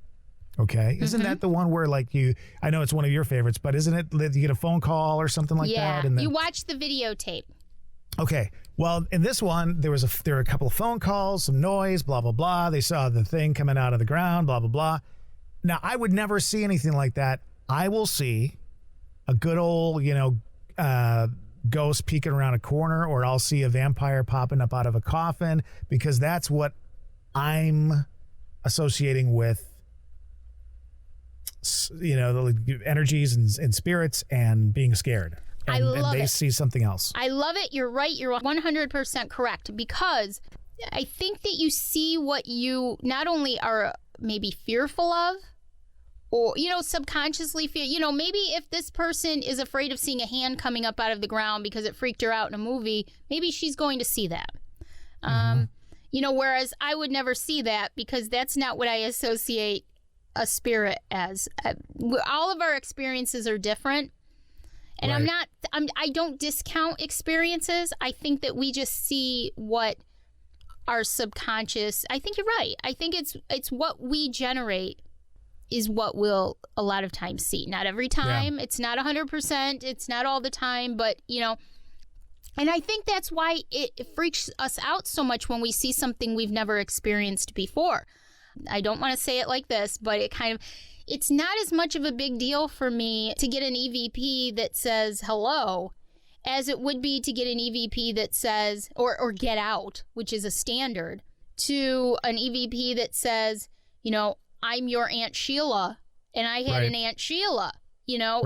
Okay. Isn't that the one where I know it's one of your favorites, but isn't it that you get a phone call or something like that? Yeah, you watch the videotape. Okay. Well, in this one, there were a couple of phone calls, some noise, blah, blah, blah. They saw the thing coming out of the ground, blah, blah, blah. Now, I would never see anything like that. I will see a good old, ghost peeking around a corner, or I'll see a vampire popping up out of a coffin, because that's what I'm associating with, the energies and spirits and being scared. And they see something else. I love it. You're right. You're 100% correct, because I think that you see what you not only are maybe fearful of, or, subconsciously fear. Maybe if this person is afraid of seeing a hand coming up out of the ground because it freaked her out in a movie, maybe she's going to see that. Whereas I would never see that, because that's not what I associate a spirit as. All of our experiences are different. And I don't discount experiences. I think that we just see what our subconscious, I think you're right. I think it's what we generate is what we'll a lot of times see. Not every time. Yeah. It's not 100%. It's not all the time, but and I think that's why it freaks us out so much when we see something we've never experienced before. I don't want to say it like this, but it kind of, it's not as much of a big deal for me to get an EVP that says hello as it would be to get an EVP that says, or get out, which is a standard, to an EVP that says, you know, I'm your Aunt Sheila and I had an Aunt Sheila. You know,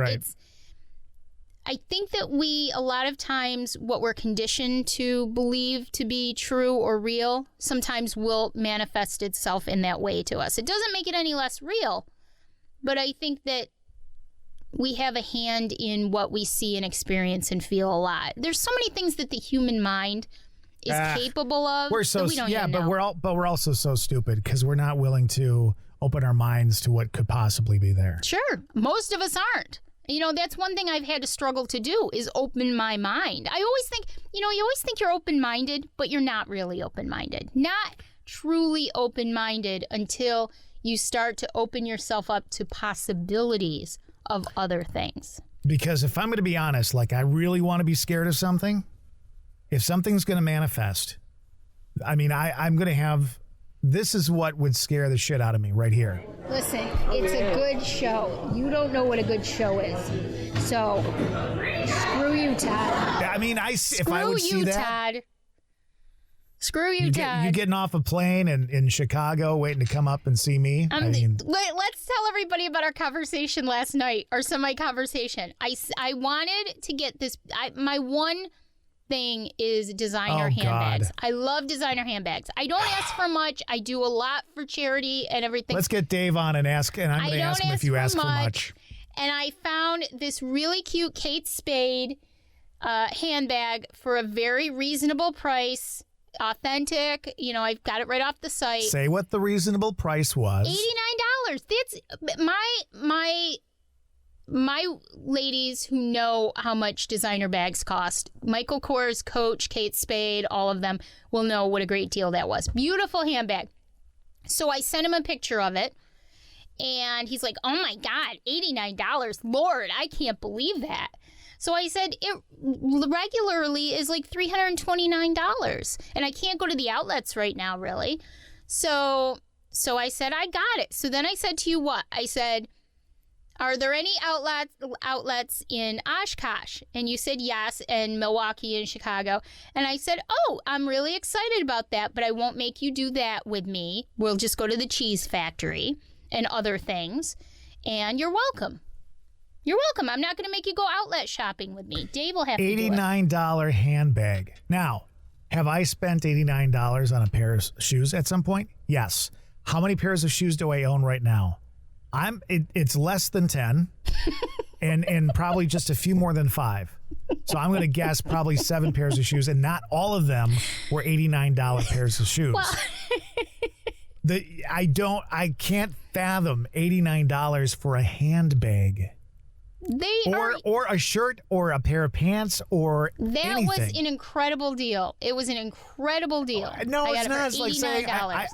I think that a lot of times what we're conditioned to believe to be true or real sometimes will manifest itself in that way to us. It doesn't make it any less real, but I think that we have a hand in what we see and experience and feel a lot. There's so many things that the human mind is capable of. We're so that we don't even know. we're also so stupid because we're not willing to open our minds to what could possibly be there. Sure, most of us aren't. You know, that's one thing I've had to struggle to do is open my mind. I always think, you always think you're open-minded, but you're not really open-minded. Not truly open-minded until you start to open yourself up to possibilities of other things. Because if I'm going to be honest, like I really want to be scared of something, if something's going to manifest, I mean, I'm going to have, this is what would scare the shit out of me right here. Listen, it's a good show. You don't know what a good show is. So, screw you, Todd. I mean, if I would see that. Todd. Screw you, Todd. You getting off a plane in Chicago waiting to come up and see me? Let's tell everybody about our conversation last night, our semi-conversation. I wanted to get this. My one thing is designer handbags. God. I love designer handbags. I don't ask for much. I do a lot for charity and everything. Let's get Dave on and ask, and I'm going to ask him if you ask for much. And I found this really cute Kate Spade handbag for a very reasonable price. Authentic, I've got it right off the site. Say what the reasonable price was. $89. That's my ladies who know how much designer bags cost. Michael Kors, Coach, Kate Spade, all of them will know what a great deal that was. Beautiful handbag. So I sent him a picture of it, and he's like, "Oh my God, $89! Lord, I can't believe that." So I said, it regularly is like $329, and I can't go to the outlets right now, really. So I said, I got it. So then I said to you what? I said, are there any outlets in Oshkosh? And you said yes, and Milwaukee and Chicago. And I said, oh, I'm really excited about that, but I won't make you do that with me. We'll just go to the cheese factory and other things, and you're welcome. You're welcome. I'm not going to make you go outlet shopping with me. Dave will have to do it. $89 handbag. Now, have I spent $89 on a pair of shoes at some point? Yes. How many pairs of shoes do I own right now? It's less than 10 and probably just a few more than 5. So I'm going to guess probably 7 pairs of shoes, and not all of them were $89 pairs of shoes. Well, I can't fathom $89 for a handbag. Or a shirt or a pair of pants or that anything. Was an incredible deal. It was an incredible deal. No, it's not. It's like saying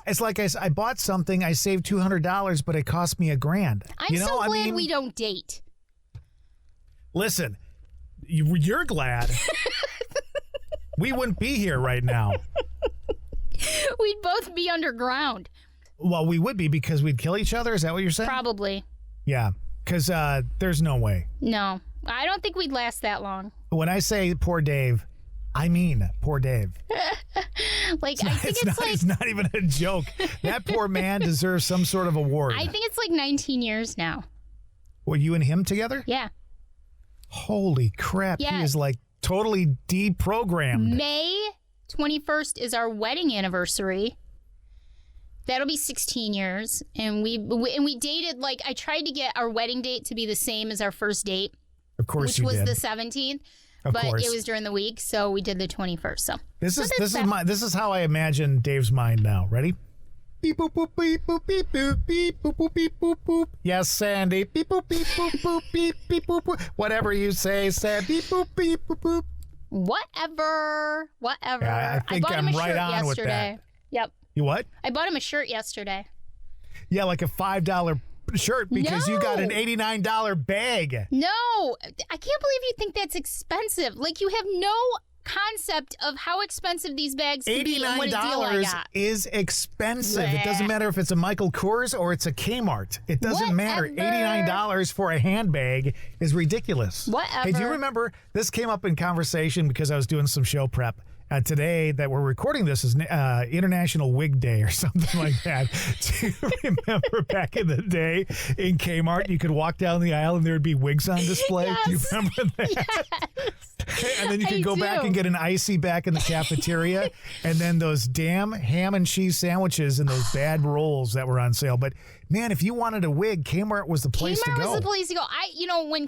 it's like I bought something, I saved $200, but it cost me $1,000. I'm so glad we don't date. Listen, you're glad. We wouldn't be here right now. We'd both be underground. Well, we would be because we'd kill each other. Is that what you're saying? Probably. Yeah. Because there's no way. No, I don't think we'd last that long. When I say poor Dave, I mean poor Dave. It's not even a joke. That poor man deserves some sort of award. I think it's like 19 years now. Were you and him together? Yeah. Holy crap. Yeah. He is like totally deprogrammed. May 21st is our wedding anniversary. That'll be 16 years, and we dated, like, I tried to get our wedding date to be the same as our first date. Of course you did. Which was the 17th, but it was during the week, so we did the 21st. So this is how I imagine Dave's mind now. Ready? Beep boop boop beep boop beep boop beep boop boop beep boop boop. Yes, Sandy. Beep boop beep boop boop beep beep boop boop. Whatever you say, Sandy. Beep boop beep boop boop. Whatever. Yeah, I think I'm right on with that. Yep. You what? I bought him a shirt yesterday. Yeah, like a $5 shirt because you got an $89 bag. No, I can't believe you think that's expensive. Like, you have no concept of how expensive these bags can be and what a deal I got. $89 is expensive. It doesn't matter if it's a Michael Kors or it's a Kmart. It doesn't matter. $89 for a handbag is ridiculous. Whatever. Hey, do you remember this came up in conversation because I was doing some show prep. Today that we're recording this is International Wig Day or something like that. Do you remember back in the day in Kmart, you could walk down the aisle and there would be wigs on display? Yes. Do you remember that? Yes. And then you could go back and get an icy back in the cafeteria. And then those damn ham and cheese sandwiches and those bad rolls that were on sale. But man, if you wanted a wig, Kmart was the place to go. Kmart was the place to go. When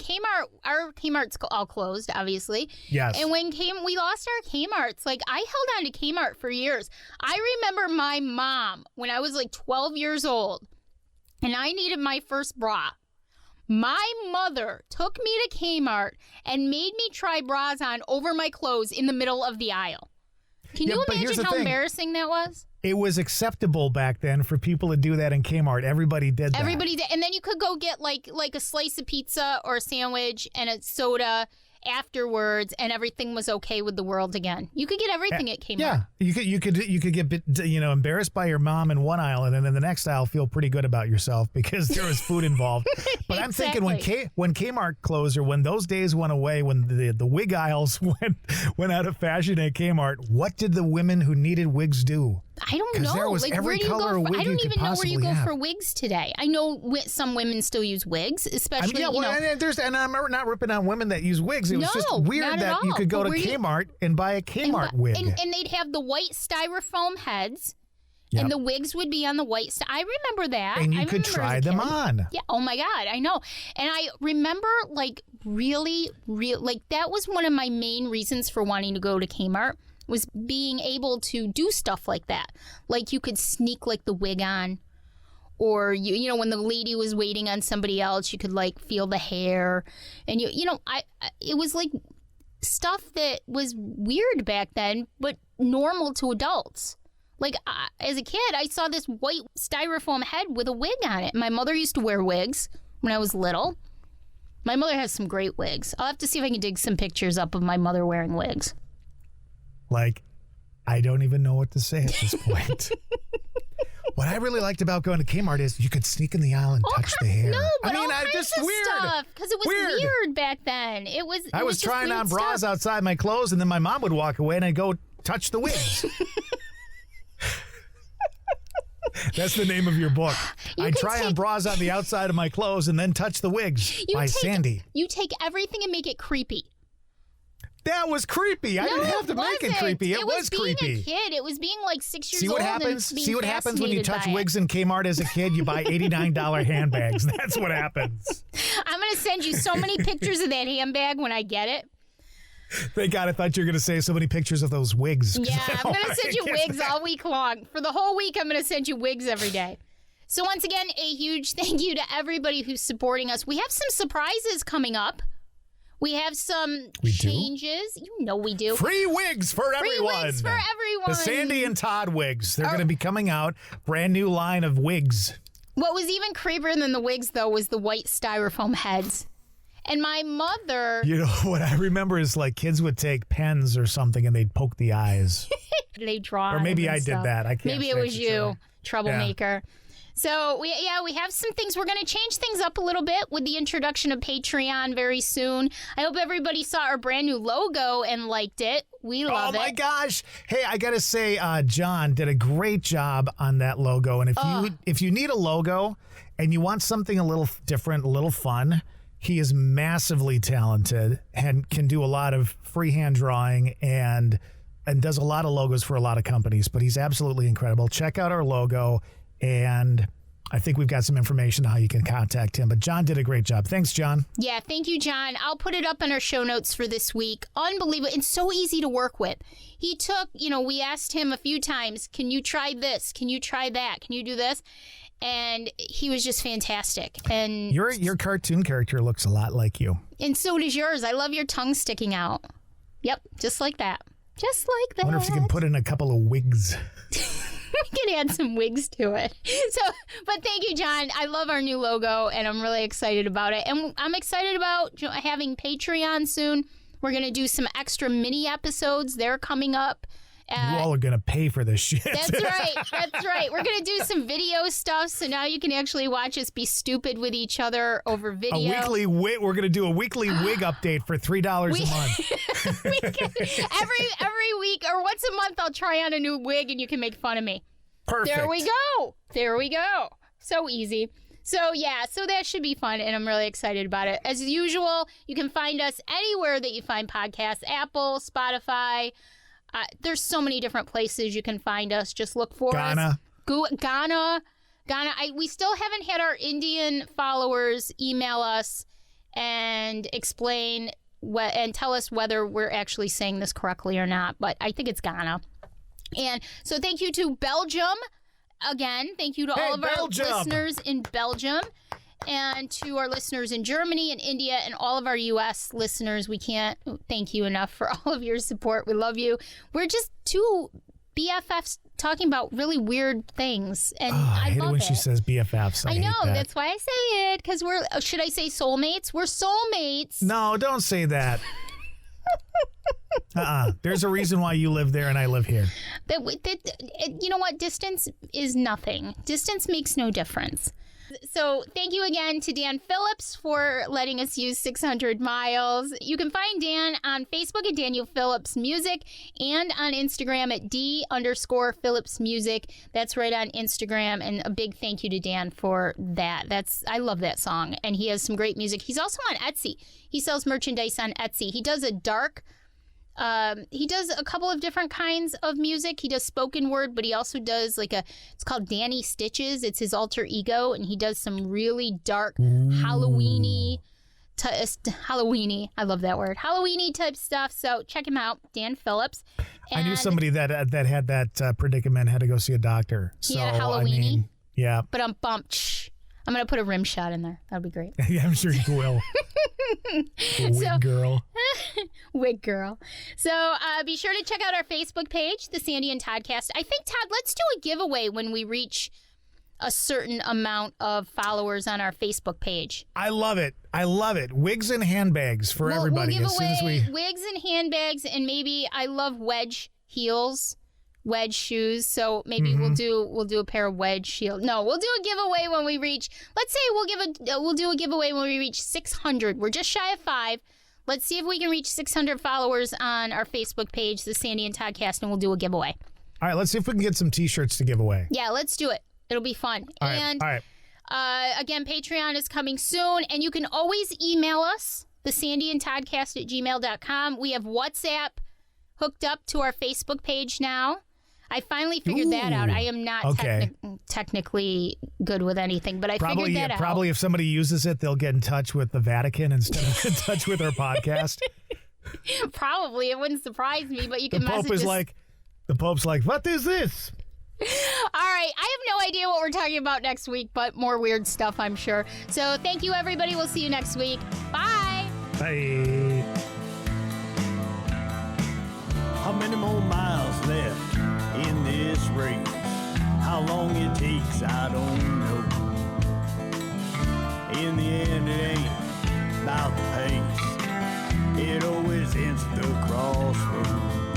our Kmart's all closed, obviously. Yes. And when we lost our Kmart's, like I held on to Kmart for years. I remember my mom when I was like 12 years old and I needed my first bra. My mother took me to Kmart and made me try bras on over my clothes in the middle of the aisle. Can you imagine how embarrassing that was? It was acceptable back then for people to do that in Kmart. Everybody did that. Everybody did. And then you could go get like a slice of pizza or a sandwich and a soda afterwards, and everything was okay with the world again. You could get everything at Kmart. Yeah, you could get embarrassed by your mom in one aisle, and then in the next aisle feel pretty good about yourself because there was food involved. But I'm thinking when Kmart closed, or when those days went away, when the wig aisles went out of fashion at Kmart, what did the women who needed wigs do? I don't know. There was like, every where do you color go wig I don't you could even know where you go possibly for wigs today. I know some women still use wigs, especially. And I'm not ripping on women that use wigs. It was just weird that you could go to Kmart and buy a Kmart wig. And they'd have the white styrofoam heads. Yep. And the wigs would be on the white. I remember that. And you could try them on. Yeah. Oh my God. I know. And I remember like really, like that was one of my main reasons for wanting to go to Kmart, was being able to do stuff like that. Like you could sneak like the wig on, or you know when the lady was waiting on somebody else, you could like feel the hair, and it was like stuff that was weird back then, but normal to adults. Like as a kid, I saw this white styrofoam head with a wig on it. My mother used to wear wigs when I was little. My mother has some great wigs. I'll have to see if I can dig some pictures up of my mother wearing wigs. Like, I don't even know what to say at this point. What I really liked about going to Kmart is you could sneak in the aisle and touch the hair. No, but all kinds just of weird stuff, because it was weird back then. I was trying on bras outside my clothes, and then my mom would walk away, and I'd go touch the wigs. That's the name of your book. I try on bras on the outside of my clothes and then touch the wigs by Sandy. You take everything and make it creepy. That was creepy. I didn't have to make it creepy. It was creepy. Being a kid. It was being like 6 years old. See what happens when you touch wigs in Kmart as a kid? You buy $89 handbags. That's what happens. I'm going to send you so many pictures of that handbag when I get it. Thank God, I thought you were going to say so many pictures of those wigs. Yeah, I'm going to send you wigs all week long. For the whole week, I'm going to send you wigs every day. So once again, a huge thank you to everybody who's supporting us. We have some surprises coming up. We have some changes. You know we do. Free wigs for everyone. Free wigs for everyone. The Sandy and Todd wigs. They're going to be coming out. Brand new line of wigs. What was even creepier than the wigs, though, was the white styrofoam heads. And my mother... You know, what I remember is like kids would take pens or something and they'd poke the eyes. They draw. Or maybe I did that. I can't. Maybe it was you, troublemaker. Yeah. So, we have some things. We're going to change things up a little bit with the introduction of Patreon very soon. I hope everybody saw our brand new logo and liked it. We love it. Oh, my gosh. Hey, I got to say, John did a great job on that logo. And if you need a logo and you want something a little different, a little fun, he is massively talented and can do a lot of freehand drawing and does a lot of logos for a lot of companies. But he's absolutely incredible. Check out our logo. And I think we've got some information on how you can contact him. But John did a great job. Thanks, John. Yeah, thank you, John. I'll put it up in our show notes for this week. Unbelievable. It's so easy to work with. He took, we asked him a few times, can you try this? Can you try that? Can you do this? And he was just fantastic. And your cartoon character looks a lot like you. And so does yours. I love your tongue sticking out. Yep, just like that. Just like that. I wonder if you can put in a couple of wigs. We can add some wigs to it. But thank you, John. I love our new logo, and I'm really excited about it. And I'm excited about having Patreon soon. We're going to do some extra mini episodes. They're coming up. You all are going to pay for this shit. That's right. That's right. We're going to do some video stuff, so now you can actually watch us be stupid with each other over video. We're going to do a weekly wig update for $3 a month. Every week or once a month, I'll try on a new wig, and you can make fun of me. Perfect. There we go. So easy. So, yeah, so that should be fun, and I'm really excited about it. As usual, you can find us anywhere that you find podcasts, Apple, Spotify. There's so many different places you can find us. Just look for us. Ghana. We still haven't had our Indian followers email us and explain and tell us whether we're actually saying this correctly or not, but I think it's Ghana. And so thank you to Belgium. Again, thank you to all of our listeners in Belgium and to our listeners in Germany and India and all of our U.S. listeners. We can't thank you enough for all of your support. We love you. We're just two BFFs talking about really weird things. And I hate it when she says BFFs. I know. That's why I say it. Because should I say soulmates? We're soulmates. No, don't say that. There's a reason why you live there and I live here. You know what? Distance is nothing. Distance makes no difference. So thank you again to Dan Phillips for letting us use 600 miles. You can find Dan on Facebook at Daniel Phillips Music and on Instagram at D_Phillips Music. That's right on Instagram. And a big thank you to Dan for that. I love that song. And he has some great music. He's also on Etsy. He sells merchandise on Etsy. He does he does a couple of different kinds of music. He does spoken word, but he also does it's called Danny Stitches. It's his alter ego, and he does some really dark Halloween-y, I love that word, Halloween-y type stuff. So check him out, Dan Phillips. And I knew somebody that had that predicament, had to go see a doctor. So, Halloween-y? Yeah. But I'm going to put a rim shot in there. That'll be great. Yeah, I'm sure you will. Wig girl. So be sure to check out our Facebook page, The Sandy and Toddcast. I think, Todd, let's do a giveaway when we reach a certain amount of followers on our Facebook page. I love it. Wigs and handbags for everybody. We'll give away wigs and handbags, and maybe I love wedge shoes, so maybe we'll do a pair of wedge heels. No, we'll do a giveaway when we reach. Let's say we'll do a giveaway when we reach 600. We're just shy of 5. Let's see if we can reach 600 followers on our Facebook page, The Sandy and Toddcast, and we'll do a giveaway. All right, let's see if we can get some T-shirts to give away. Yeah, let's do it. It'll be fun. All right. Again, Patreon is coming soon, and you can always email us, thesandyandtoddcast@gmail.com. We have WhatsApp hooked up to our Facebook page now. I finally figured that out. I am not technically good with anything, but I figured that out. Probably if somebody uses it, they'll get in touch with the Vatican instead of in touch with our podcast. Probably. It wouldn't surprise me, but you can message us. The Pope's like, what is this? All right. I have no idea what we're talking about next week, but more weird stuff, I'm sure. So thank you, everybody. We'll see you next week. Bye. Bye. How many more miles left in this race? How long it takes, I don't know. In the end, it ain't about the pace. It always ends at the crossroads.